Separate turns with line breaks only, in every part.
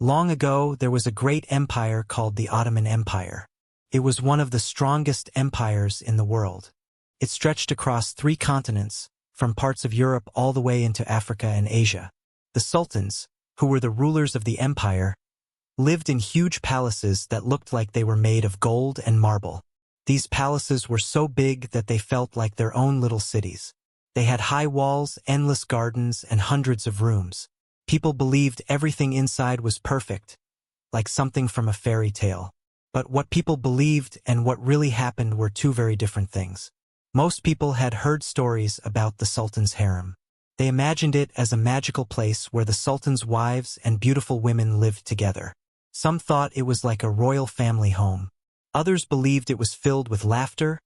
Long ago, there was a great empire called the Ottoman Empire. It was one of the strongest empires in the world. It stretched across 3 continents, from parts of Europe all the way into Africa and Asia. The sultans, who were the rulers of the empire, lived in huge palaces that looked like they were made of gold and marble. These palaces were so big that they felt like their own little cities. They had high walls, endless gardens, and hundreds of rooms. People believed everything inside was perfect, like something from a fairy tale. But what people believed and what really happened were 2 very different things. Most people had heard stories about the Sultan's harem. They imagined it as a magical place where the Sultan's wives and beautiful women lived together. Some thought it was like a royal family home. Others believed it was filled with laughter,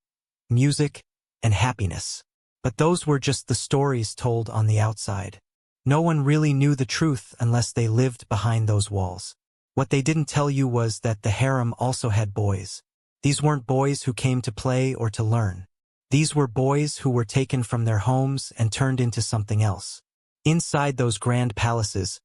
music, and happiness. But those were just the stories told on the outside. No one really knew the truth unless they lived behind those walls. What they didn't tell you was that the harem also had boys. These weren't boys who came to play or to learn. These were boys who were taken from their homes and turned into something else. Inside those grand palaces,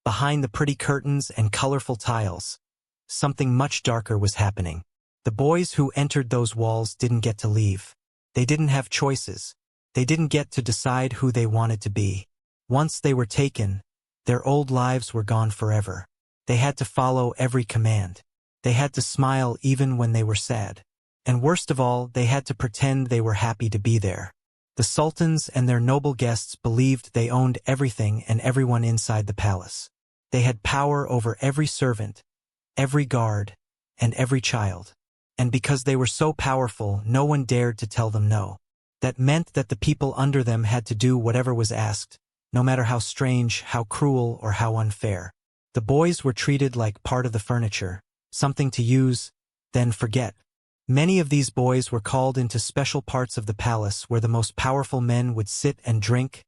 behind the pretty curtains and colorful tiles, something much darker was happening. The boys who entered those walls didn't get to leave. They didn't have choices. They didn't get to decide who they wanted to be. Once they were taken, their old lives were gone forever. They had to follow every command. They had to smile even when they were sad. And worst of all, they had to pretend they were happy to be there. The sultans and their noble guests believed they owned everything and everyone inside the palace. They had power over every servant, every guard, and every child. And because they were so powerful, no one dared to tell them no. That meant that the people under them had to do whatever was asked, no matter how strange, how cruel, or how unfair. The boys were treated like part of the furniture, something to use, then forget. Many of these boys were called into special parts of the palace where the most powerful men would sit and drink,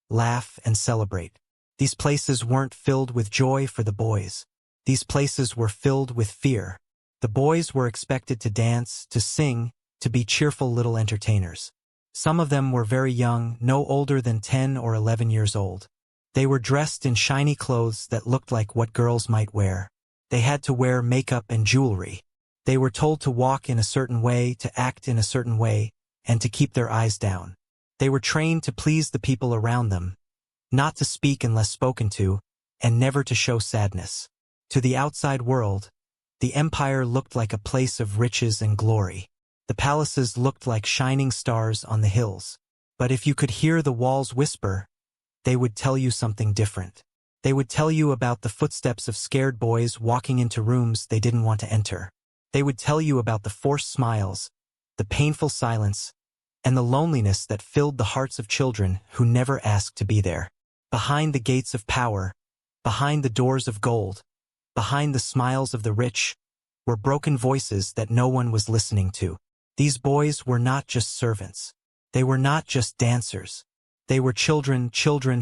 laugh, and celebrate. These places weren't filled with joy for the boys. These places were filled with fear. The boys were expected to dance, to sing, to be cheerful little entertainers. Some of them were very young, no older than 10 or 11 years old. They were dressed in shiny clothes that looked like what girls might wear. They had to wear makeup and jewelry. They were told to walk in a certain way, to act in a certain way, and to keep their eyes down. They were trained to please the people around them, not to speak unless spoken to, and never to show sadness. To the outside world, the empire looked like a place of riches and glory. The palaces looked like shining stars on the hills. But if you could hear the walls whisper, they would tell you something different. They would tell you about the footsteps of scared boys walking into rooms they didn't want to enter. They would tell you about the forced smiles, the painful silence, and the loneliness that filled the hearts of children who never asked to be there. Behind the gates of power, behind the doors of gold, behind the smiles of the rich, were broken voices that no one was listening to. These boys were not just servants. They were not just dancers. They were children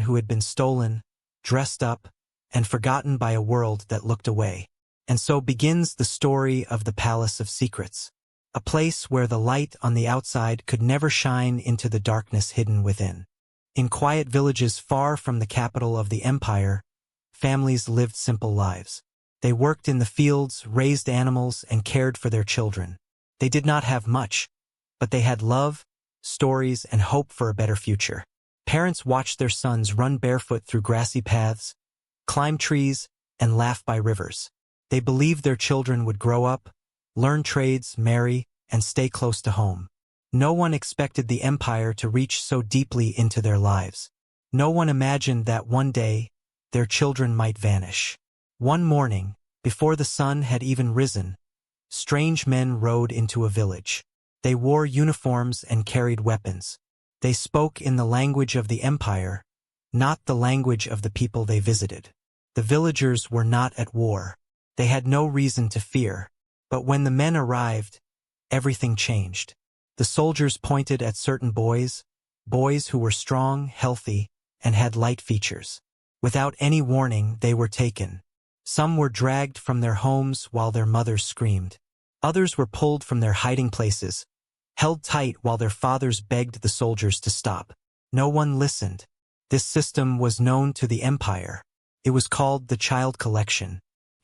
who had been stolen, dressed up, and forgotten by a world that looked away. And so begins the story of the Palace of Secrets, a place where the light on the outside could never shine into the darkness hidden within. In quiet villages far from the capital of the empire, families lived simple lives. They worked in the fields, raised animals, and cared for their children. They did not have much, but they had love, stories, and hope for a better future. Parents watched their sons run barefoot through grassy paths, climb trees, and laugh by rivers. They believed their children would grow up, learn trades, marry, and stay close to home. No one expected the empire to reach so deeply into their lives. No one imagined that one day, their children might vanish. One morning, before the sun had even risen, strange men rode into a village. They wore uniforms and carried weapons. They spoke in the language of the empire, not the language of the people they visited. The villagers were not at war. They had no reason to fear. But when the men arrived, everything changed. The soldiers pointed at certain boys who were strong, healthy, and had light features. Without any warning, they were taken. Some were dragged from their homes while their mothers screamed. Others were pulled from their hiding places, held tight while their fathers begged the soldiers to stop. No one listened. This system was known to the empire. It was called the child collection.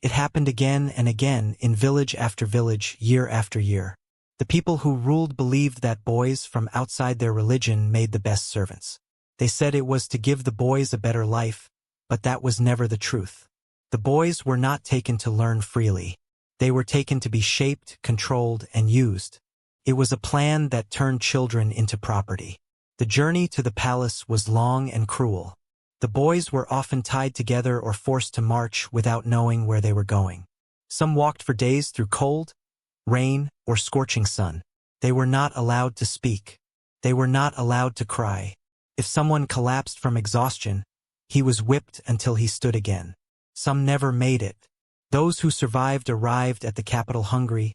It happened again and again in village after village, year after year. The people who ruled believed that boys from outside their religion made the best servants. They said it was to give the boys a better life, but that was never the truth. The boys were not taken to learn freely. They were taken to be shaped, controlled, and used. It was a plan that turned children into property. The journey to the palace was long and cruel. The boys were often tied together or forced to march without knowing where they were going. Some walked for days through cold, rain, or scorching sun. They were not allowed to speak. They were not allowed to cry. If someone collapsed from exhaustion, he was whipped until he stood again. Some never made it. Those who survived arrived at the capital hungry,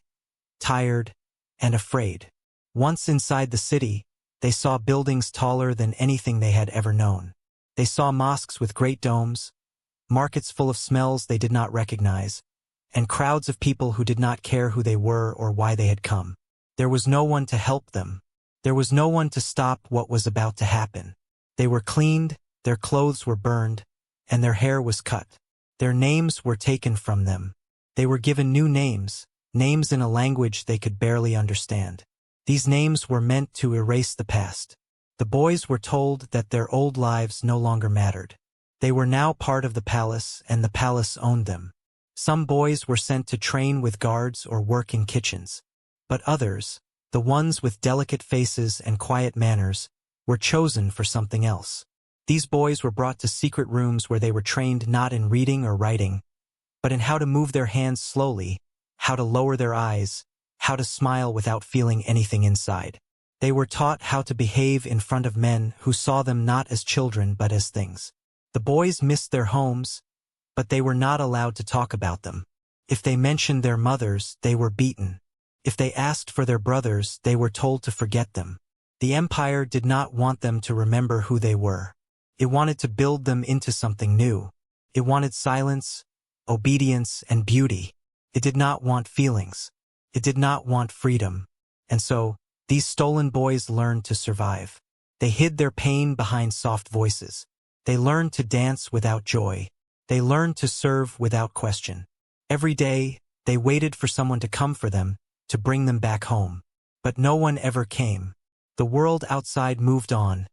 tired, and afraid. Once inside the city, they saw buildings taller than anything they had ever known. They saw mosques with great domes, markets full of smells they did not recognize, and crowds of people who did not care who they were or why they had come. There was no one to help them. There was no one to stop what was about to happen. They were cleaned, their clothes were burned, and their hair was cut. Their names were taken from them. They were given new names, names in a language they could barely understand. These names were meant to erase the past. The boys were told that their old lives no longer mattered. They were now part of the palace, and the palace owned them. Some boys were sent to train with guards or work in kitchens. But others, the ones with delicate faces and quiet manners, were chosen for something else. These boys were brought to secret rooms where they were trained not in reading or writing, but in how to move their hands slowly, how to lower their eyes, how to smile without feeling anything inside. They were taught how to behave in front of men who saw them not as children but as things. The boys missed their homes, but they were not allowed to talk about them. If they mentioned their mothers, they were beaten. If they asked for their brothers, they were told to forget them. The empire did not want them to remember who they were. It wanted to build them into something new. It wanted silence, obedience, and beauty. It did not want feelings. It did not want freedom. And so, these stolen boys learned to survive. They hid their pain behind soft voices. They learned to dance without joy. They learned to serve without question. Every day, they waited for someone to come for them, to bring them back home. But no one ever came. The world outside moved on,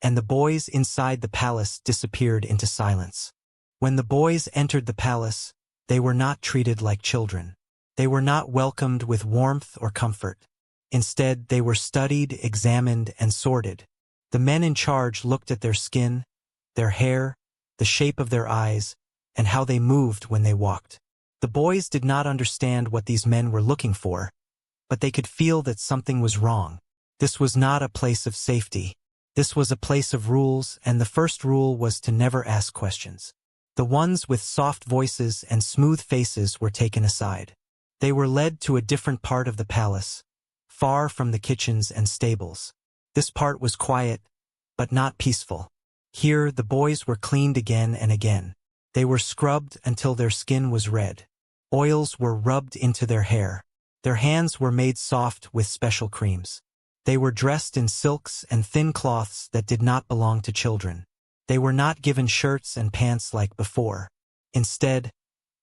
and the boys inside the palace disappeared into silence. When the boys entered the palace, they were not treated like children. They were not welcomed with warmth or comfort. Instead, they were studied, examined, and sorted. The men in charge looked at their skin, their hair, the shape of their eyes, and how they moved when they walked. The boys did not understand what these men were looking for, but they could feel that something was wrong. This was not a place of safety. This was a place of rules, and the first rule was to never ask questions. The ones with soft voices and smooth faces were taken aside. They were led to a different part of the palace, far from the kitchens and stables. This part was quiet, but not peaceful. Here, the boys were cleaned again and again. They were scrubbed until their skin was red. Oils were rubbed into their hair. Their hands were made soft with special creams. They were dressed in silks and thin cloths that did not belong to children. They were not given shirts and pants like before. Instead,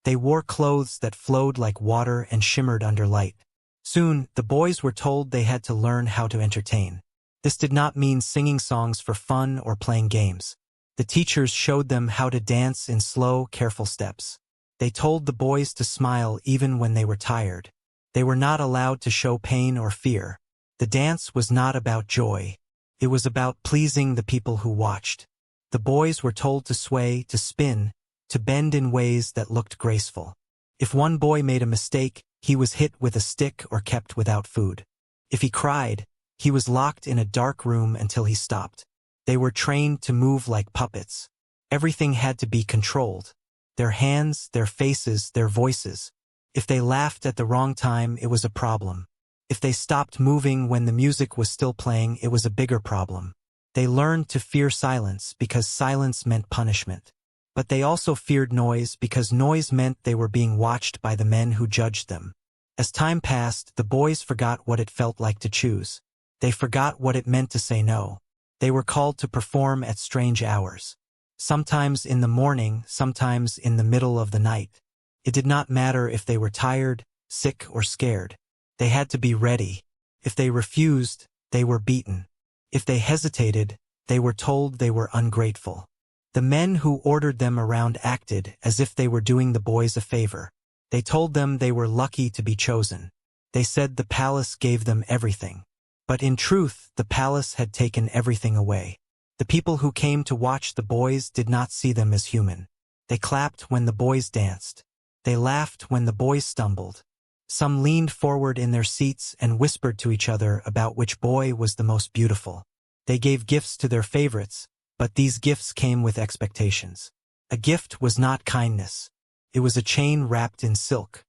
they wore clothes that flowed like water and shimmered under light. Soon, the boys were told they had to learn how to entertain. This did not mean singing songs for fun or playing games. The teachers showed them how to dance in slow, careful steps. They told the boys to smile even when they were tired. They were not allowed to show pain or fear. The dance was not about joy. It was about pleasing the people who watched. The boys were told to sway, to spin, to bend in ways that looked graceful. If one boy made a mistake, he was hit with a stick or kept without food. If he cried, he was locked in a dark room until he stopped. They were trained to move like puppets. Everything had to be controlled. Their hands, their faces, their voices. If they laughed at the wrong time, it was a problem. If they stopped moving when the music was still playing, it was a bigger problem. They learned to fear silence because silence meant punishment. But they also feared noise because noise meant they were being watched by the men who judged them. As time passed, the boys forgot what it felt like to choose. They forgot what it meant to say no. They were called to perform at strange hours. Sometimes in the morning, sometimes in the middle of the night. It did not matter if they were tired, sick, or scared. They had to be ready. If they refused, they were beaten. If they hesitated, they were told they were ungrateful. The men who ordered them around acted as if they were doing the boys a favor. They told them they were lucky to be chosen. They said the palace gave them everything. But in truth, the palace had taken everything away. The people who came to watch the boys did not see them as human. They clapped when the boys danced. They laughed when the boys stumbled. Some leaned forward in their seats and whispered to each other about which boy was the most beautiful. They gave gifts to their favorites, but these gifts came with expectations. A gift was not kindness. It was a chain wrapped in silk.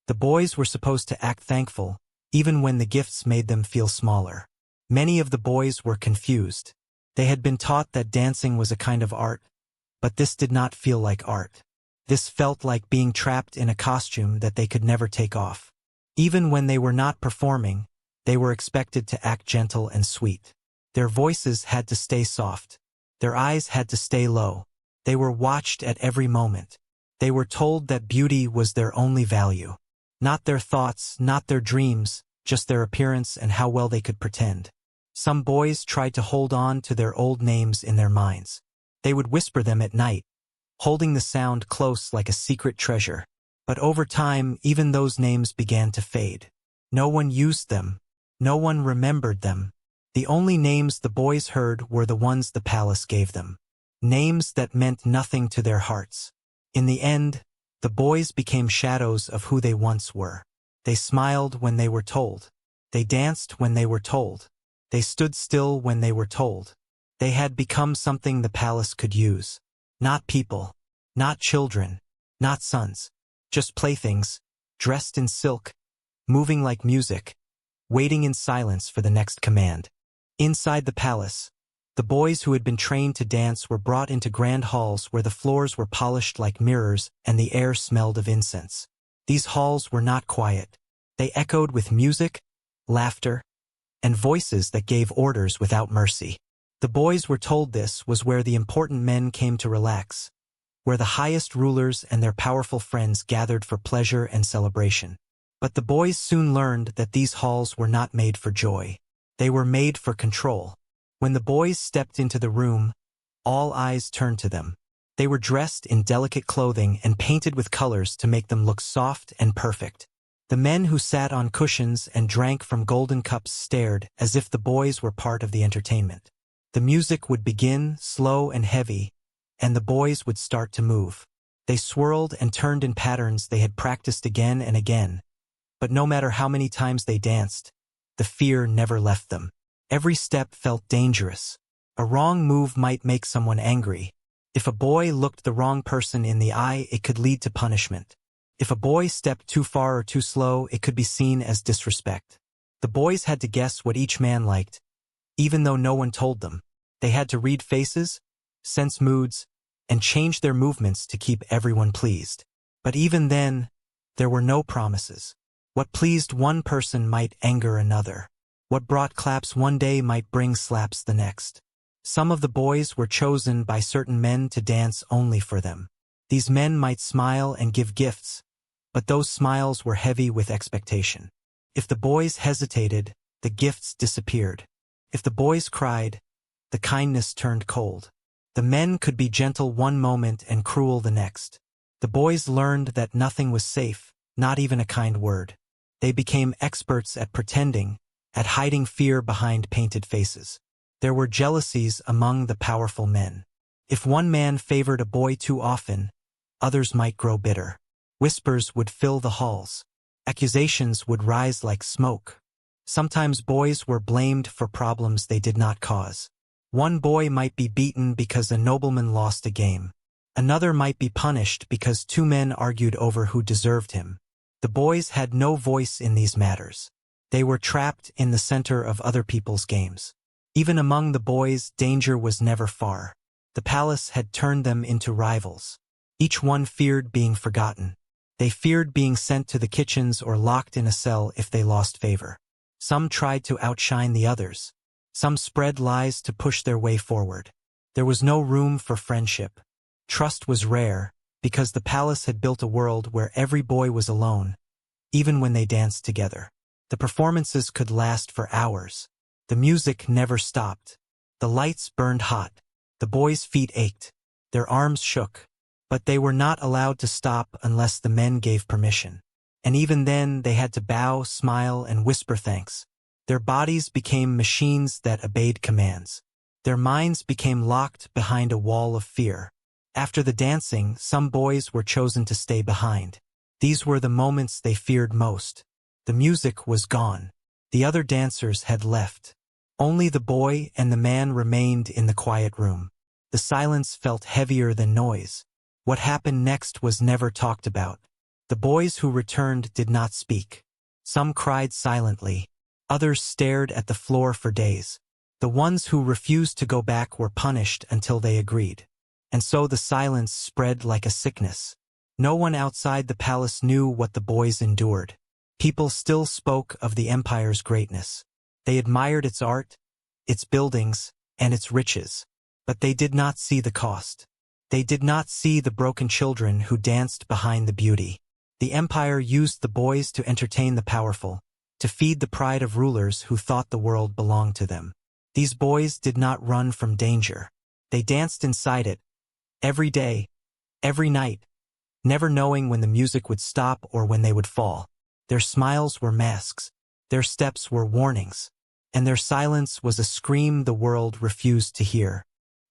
The boys were supposed to act thankful, even when the gifts made them feel smaller. Many of the boys were confused. They had been taught that dancing was a kind of art, but this did not feel like art. This felt like being trapped in a costume that they could never take off. Even when they were not performing, they were expected to act gentle and sweet. Their voices had to stay soft. Their eyes had to stay low. They were watched at every moment. They were told that beauty was their only value. Not their thoughts, not their dreams, just their appearance and how well they could pretend. Some boys tried to hold on to their old names in their minds. They would whisper them at night, holding the sound close like a secret treasure. But over time, even those names began to fade. No one used them. No one remembered them. The only names the boys heard were the ones the palace gave them. Names that meant nothing to their hearts. In the end, the boys became shadows of who they once were. They smiled when they were told. They danced when they were told. They stood still when they were told. They had become something the palace could use. Not people. Not children. Not sons. Just playthings, dressed in silk, moving like music, waiting in silence for the next command. Inside the palace, the boys who had been trained to dance were brought into grand halls where the floors were polished like mirrors and the air smelled of incense. These halls were not quiet. They echoed with music, laughter, and voices that gave orders without mercy. The boys were told this was where the important men came to relax, where the highest rulers and their powerful friends gathered for pleasure and celebration. But the boys soon learned that these halls were not made for joy. They were made for control. When the boys stepped into the room, all eyes turned to them. They were dressed in delicate clothing and painted with colors to make them look soft and perfect. The men who sat on cushions and drank from golden cups stared as if the boys were part of the entertainment. The music would begin, slow and heavy, and the boys would start to move. They swirled and turned in patterns they had practiced again and again. But no matter how many times they danced, the fear never left them. Every step felt dangerous. A wrong move might make someone angry. If a boy looked the wrong person in the eye, it could lead to punishment. If a boy stepped too far or too slow, it could be seen as disrespect. The boys had to guess what each man liked, even though no one told them. They had to read faces, sense moods, and change their movements to keep everyone pleased. But even then, there were no promises. What pleased one person might anger another. What brought claps one day might bring slaps the next. Some of the boys were chosen by certain men to dance only for them. These men might smile and give gifts, but those smiles were heavy with expectation. If the boys hesitated, the gifts disappeared. If the boys cried, the kindness turned cold. The men could be gentle one moment and cruel the next. The boys learned that nothing was safe, not even a kind word. They became experts at pretending, at hiding fear behind painted faces. There were jealousies among the powerful men. If one man favored a boy too often, others might grow bitter. Whispers would fill the halls. Accusations would rise like smoke. Sometimes boys were blamed for problems they did not cause. One boy might be beaten because a nobleman lost a game. Another might be punished because two men argued over who deserved him. The boys had no voice in these matters. They were trapped in the center of other people's games. Even among the boys, danger was never far. The palace had turned them into rivals. Each one feared being forgotten. They feared being sent to the kitchens or locked in a cell if they lost favor. Some tried to outshine the others. Some spread lies to push their way forward. There was no room for friendship. Trust was rare, because the palace had built a world where every boy was alone, even when they danced together. The performances could last for hours. The music never stopped. The lights burned hot. The boys' feet ached. Their arms shook. But they were not allowed to stop unless the men gave permission. And even then, they had to bow, smile, and whisper thanks. Their bodies became machines that obeyed commands. Their minds became locked behind a wall of fear. After the dancing, some boys were chosen to stay behind. These were the moments they feared most. The music was gone. The other dancers had left. Only the boy and the man remained in the quiet room. The silence felt heavier than noise. What happened next was never talked about. The boys who returned did not speak. Some cried silently. Others stared at the floor for days. The ones who refused to go back were punished until they agreed. And so the silence spread like a sickness. No one outside the palace knew what the boys endured. People still spoke of the empire's greatness. They admired its art, its buildings, and its riches. But they did not see the cost. They did not see the broken children who danced behind the beauty. The empire used the boys to entertain the powerful, to feed the pride of rulers who thought the world belonged to them. These boys did not run from danger. They danced inside it, every day, every night, never knowing when the music would stop or when they would fall. Their smiles were masks, their steps were warnings, and their silence was a scream the world refused to hear.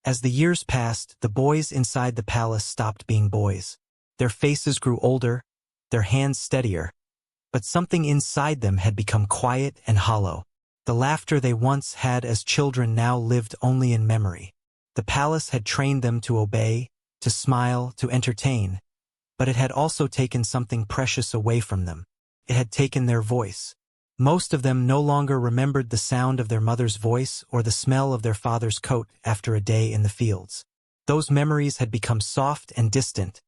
As the years passed, the boys inside the palace stopped being boys. Their faces grew older, their hands steadier, but something inside them had become quiet and hollow. The laughter they once had as children now lived only in memory. The palace had trained them to obey, to smile, to entertain, but it had also taken something precious away from them. It had taken their voice. Most of them no longer remembered the sound of their mother's voice or the smell of their father's coat after a day in the fields. Those memories had become soft and distant,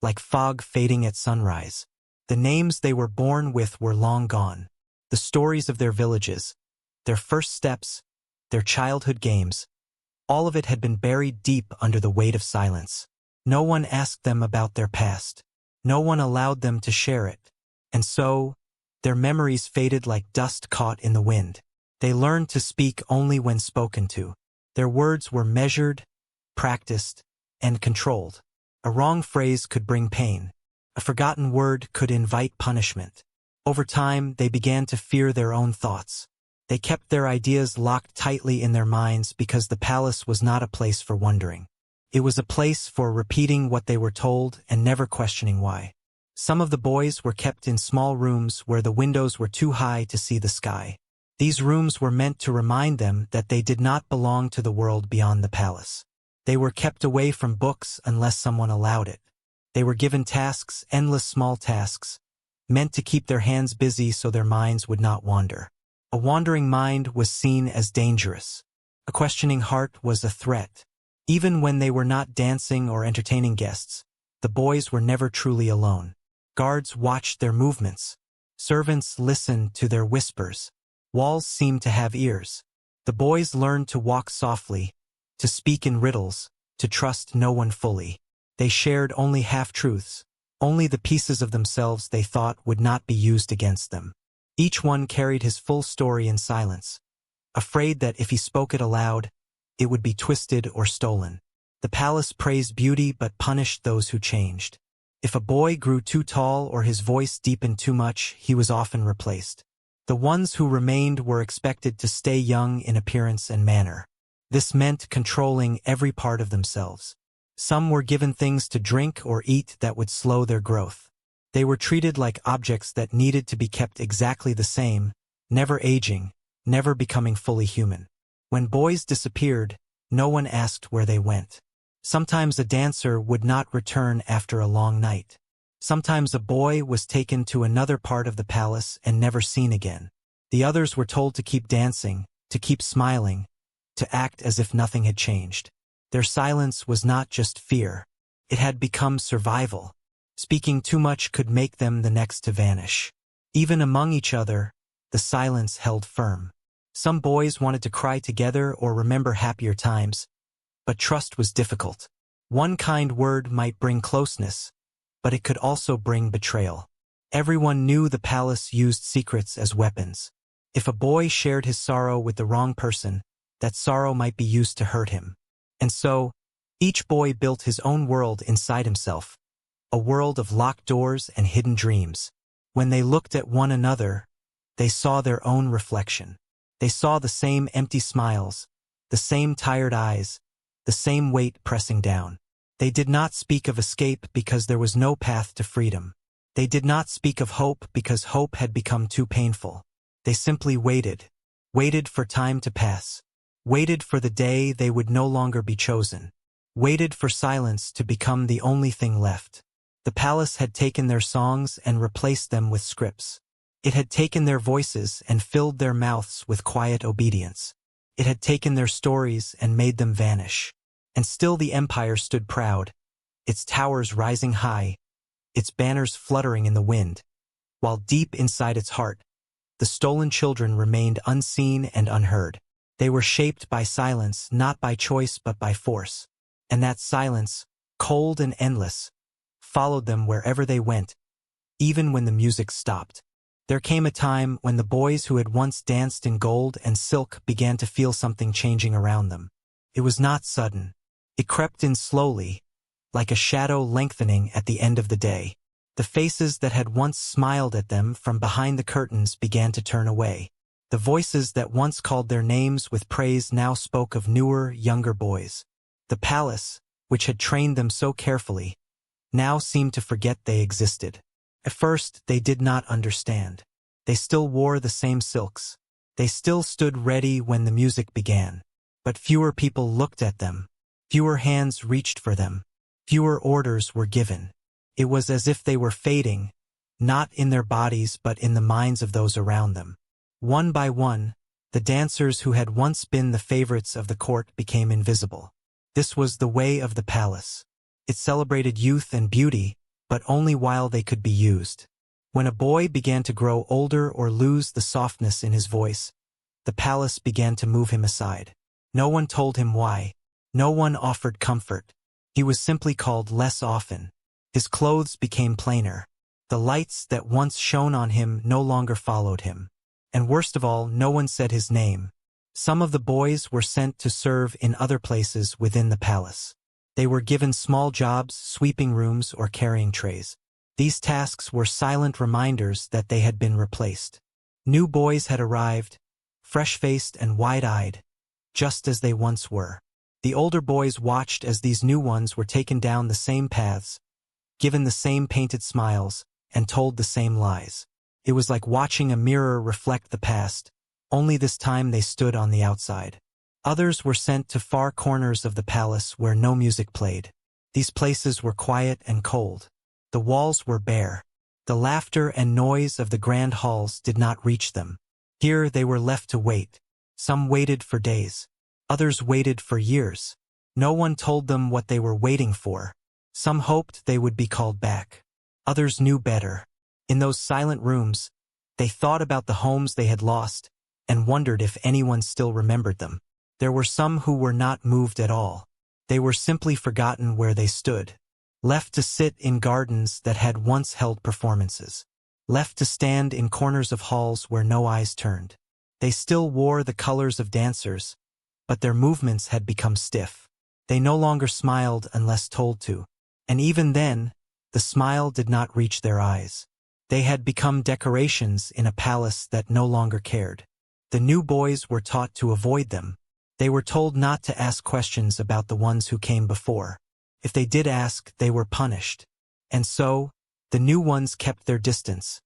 like fog fading at sunrise. The names they were born with were long gone. The stories of their villages, their first steps, their childhood games, all of it had been buried deep under the weight of silence. No one asked them about their past. No one allowed them to share it. And so, their memories faded like dust caught in the wind. They learned to speak only when spoken to. Their words were measured, practiced, and controlled. A wrong phrase could bring pain. A forgotten word could invite punishment. Over time, they began to fear their own thoughts. They kept their ideas locked tightly in their minds because the palace was not a place for wondering. It was a place for repeating what they were told and never questioning why. Some of the boys were kept in small rooms where the windows were too high to see the sky. These rooms were meant to remind them that they did not belong to the world beyond the palace. They were kept away from books unless someone allowed it. They were given tasks, endless small tasks, meant to keep their hands busy so their minds would not wander. A wandering mind was seen as dangerous. A questioning heart was a threat. Even when they were not dancing or entertaining guests, the boys were never truly alone. Guards watched their movements. Servants listened to their whispers. Walls seemed to have ears. The boys learned to walk softly, to speak in riddles, to trust no one fully. They shared only half-truths, only the pieces of themselves they thought would not be used against them. Each one carried his full story in silence, afraid that if he spoke it aloud, it would be twisted or stolen. The palace praised beauty but punished those who changed. If a boy grew too tall or his voice deepened too much, he was often replaced. The ones who remained were expected to stay young in appearance and manner. This meant controlling every part of themselves. Some were given things to drink or eat that would slow their growth. They were treated like objects that needed to be kept exactly the same, never aging, never becoming fully human. When boys disappeared, no one asked where they went. Sometimes a dancer would not return after a long night. Sometimes a boy was taken to another part of the palace and never seen again. The others were told to keep dancing, to keep smiling, to act as if nothing had changed. Their silence was not just fear. It had become survival. Speaking too much could make them the next to vanish. Even among each other, the silence held firm. Some boys wanted to cry together or remember happier times, but trust was difficult. One kind word might bring closeness, but it could also bring betrayal. Everyone knew the palace used secrets as weapons. If a boy shared his sorrow with the wrong person, that sorrow might be used to hurt him. And so, each boy built his own world inside himself, a world of locked doors and hidden dreams. When they looked at one another, they saw their own reflection. They saw the same empty smiles, the same tired eyes, the same weight pressing down. They did not speak of escape because there was no path to freedom. They did not speak of hope because hope had become too painful. They simply waited for time to pass, waited for the day they would no longer be chosen, waited for silence to become the only thing left. The palace had taken their songs and replaced them with scripts. It had taken their voices and filled their mouths with quiet obedience. It had taken their stories and made them vanish. And still the empire stood proud, its towers rising high, its banners fluttering in the wind, while deep inside its heart, the stolen children remained unseen and unheard. They were shaped by silence, not by choice but by force. And that silence, cold and endless, followed them wherever they went, even when the music stopped. There came a time when the boys who had once danced in gold and silk began to feel something changing around them. It was not sudden. It crept in slowly, like a shadow lengthening at the end of the day. The faces that had once smiled at them from behind the curtains began to turn away. The voices that once called their names with praise now spoke of newer, younger boys. The palace, which had trained them so carefully, now seemed to forget they existed. At first, they did not understand. They still wore the same silks. They still stood ready when the music began. But fewer people looked at them. Fewer hands reached for them. Fewer orders were given. It was as if they were fading, not in their bodies but in the minds of those around them. One by one, the dancers who had once been the favorites of the court became invisible. This was the way of the palace. It celebrated youth and beauty, but only while they could be used. When a boy began to grow older or lose the softness in his voice, the palace began to move him aside. No one told him why. No one offered comfort. He was simply called less often. His clothes became plainer. The lights that once shone on him no longer followed him. And worst of all, no one said his name. Some of the boys were sent to serve in other places within the palace. They were given small jobs, sweeping rooms, or carrying trays. These tasks were silent reminders that they had been replaced. New boys had arrived, fresh-faced and wide-eyed, just as they once were. The older boys watched as these new ones were taken down the same paths, given the same painted smiles, and told the same lies. It was like watching a mirror reflect the past, only this time they stood on the outside. Others were sent to far corners of the palace where no music played. These places were quiet and cold. The walls were bare. The laughter and noise of the grand halls did not reach them. Here they were left to wait. Some waited for days. Others waited for years. No one told them what they were waiting for. Some hoped they would be called back. Others knew better. In those silent rooms, they thought about the homes they had lost and wondered if anyone still remembered them. There were some who were not moved at all. They were simply forgotten where they stood, left to sit in gardens that had once held performances, left to stand in corners of halls where no eyes turned. They still wore the colors of dancers, but their movements had become stiff. They no longer smiled unless told to, and even then, the smile did not reach their eyes. They had become decorations in a palace that no longer cared. The new boys were taught to avoid them. They were told not to ask questions about the ones who came before. If they did ask, they were punished. And so, the new ones kept their distance,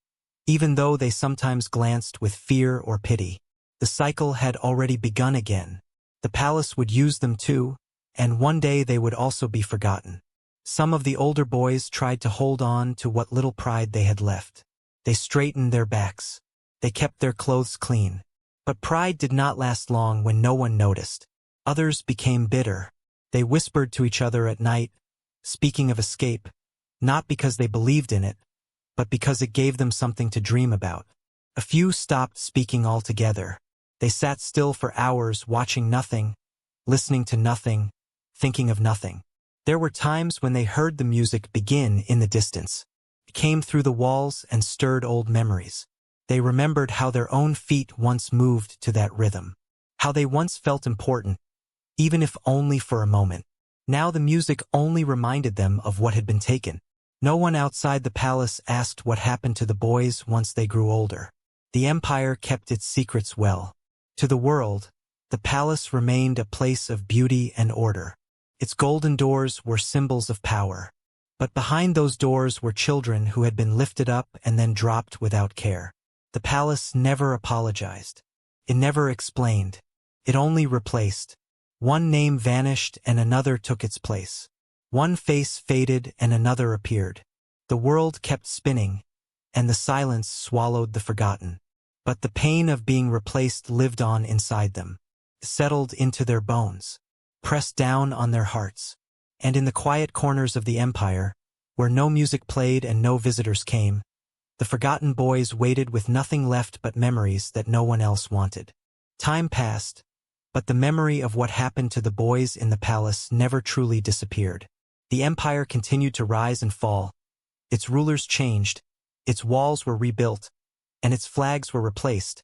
even though they sometimes glanced with fear or pity. The cycle had already begun again. The palace would use them too, and one day they would also be forgotten. Some of the older boys tried to hold on to what little pride they had left. They straightened their backs. They kept their clothes clean. But pride did not last long when no one noticed. Others became bitter. They whispered to each other at night, speaking of escape, not because they believed in it, but because it gave them something to dream about. A few stopped speaking altogether. They sat still for hours watching nothing, listening to nothing, thinking of nothing. There were times when they heard the music begin in the distance. It came through the walls and stirred old memories. They remembered how their own feet once moved to that rhythm, how they once felt important, even if only for a moment. Now the music only reminded them of what had been taken. No one outside the palace asked what happened to the boys once they grew older. The empire kept its secrets well. To the world, the palace remained a place of beauty and order. Its golden doors were symbols of power. But behind those doors were children who had been lifted up and then dropped without care. The palace never apologized. It never explained. It only replaced. One name vanished and another took its place. One face faded and another appeared. The world kept spinning, and the silence swallowed the forgotten. But the pain of being replaced lived on inside them, settled into their bones, pressed down on their hearts. And in the quiet corners of the empire, where no music played and no visitors came, the forgotten boys waited with nothing left but memories that no one else wanted. Time passed, but the memory of what happened to the boys in the palace never truly disappeared. The empire continued to rise and fall. Its rulers changed, its walls were rebuilt, and its flags were replaced.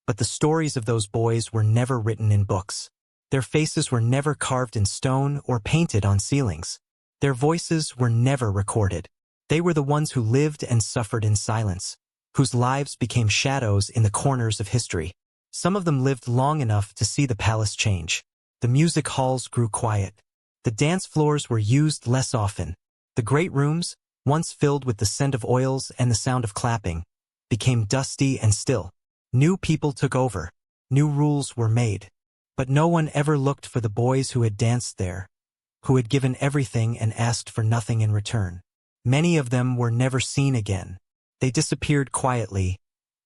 But the stories of those boys were never written in books. Their faces were never carved in stone or painted on ceilings. Their voices were never recorded. They were the ones who lived and suffered in silence, whose lives became shadows in the corners of history. Some of them lived long enough to see the palace change. The music halls grew quiet. The dance floors were used less often. The great rooms, once filled with the scent of oils and the sound of clapping, became dusty and still. New people took over. New rules were made. But no one ever looked for the boys who had danced there, who had given everything and asked for nothing in return. Many of them were never seen again. They disappeared quietly,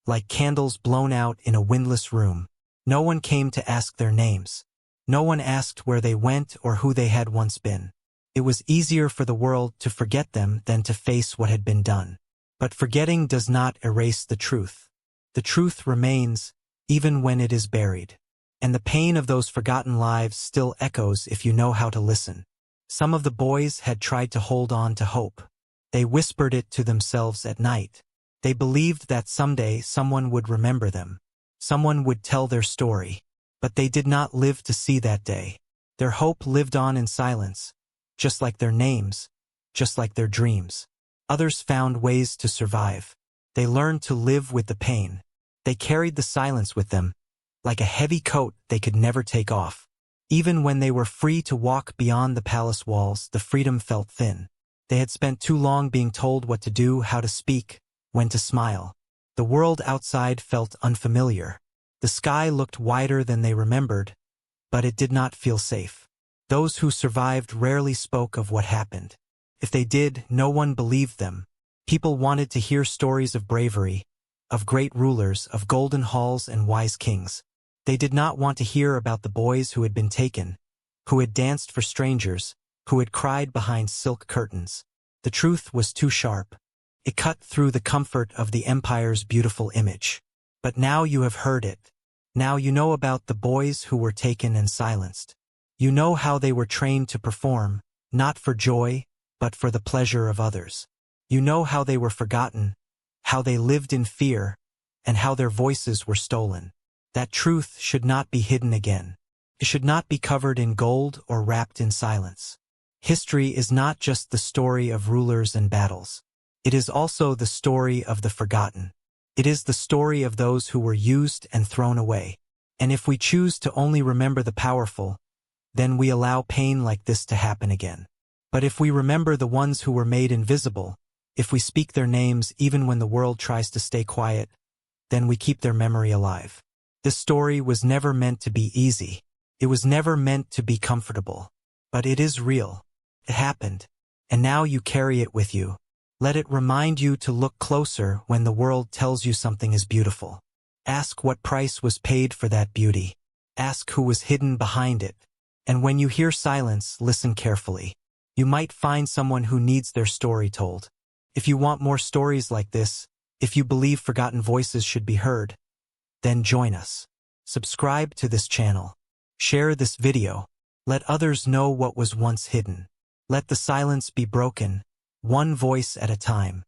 like candles blown out in a windless room. No one came to ask their names. No one asked where they went or who they had once been. It was easier for the world to forget them than to face what had been done. But forgetting does not erase the truth. The truth remains, even when it is buried. And the pain of those forgotten lives still echoes if you know how to listen. Some of the boys had tried to hold on to hope. They whispered it to themselves at night. They believed that someday someone would remember them. Someone would tell their story. But they did not live to see that day. Their hope lived on in silence, just like their names, just like their dreams. Others found ways to survive. They learned to live with the pain. They carried the silence with them, like a heavy coat they could never take off. Even when they were free to walk beyond the palace walls, the freedom felt thin. They had spent too long being told what to do, how to speak, when to smile. The world outside felt unfamiliar. The sky looked wider than they remembered, but it did not feel safe. Those who survived rarely spoke of what happened. If they did, no one believed them. People wanted to hear stories of bravery, of great rulers, of golden halls and wise kings. They did not want to hear about the boys who had been taken, who had danced for strangers, who had cried behind silk curtains. The truth was too sharp. It cut through the comfort of the empire's beautiful image. But now you have heard it. Now you know about the boys who were taken and silenced. You know how they were trained to perform, not for joy, but for the pleasure of others. You know how they were forgotten, how they lived in fear, and how their voices were stolen. That truth should not be hidden again. It should not be covered in gold or wrapped in silence. History is not just the story of rulers and battles. It is also the story of the forgotten. It is the story of those who were used and thrown away. And if we choose to only remember the powerful, then we allow pain like this to happen again. But if we remember the ones who were made invisible, if we speak their names even when the world tries to stay quiet, then we keep their memory alive. This story was never meant to be easy. It was never meant to be comfortable. But it is real. It happened. And now you carry it with you. Let it remind you to look closer when the world tells you something is beautiful. Ask what price was paid for that beauty. Ask who was hidden behind it. And when you hear silence, listen carefully. You might find someone who needs their story told. If you want more stories like this, if you believe forgotten voices should be heard, then join us. Subscribe to this channel. Share this video. Let others know what was once hidden. Let the silence be broken, one voice at a time.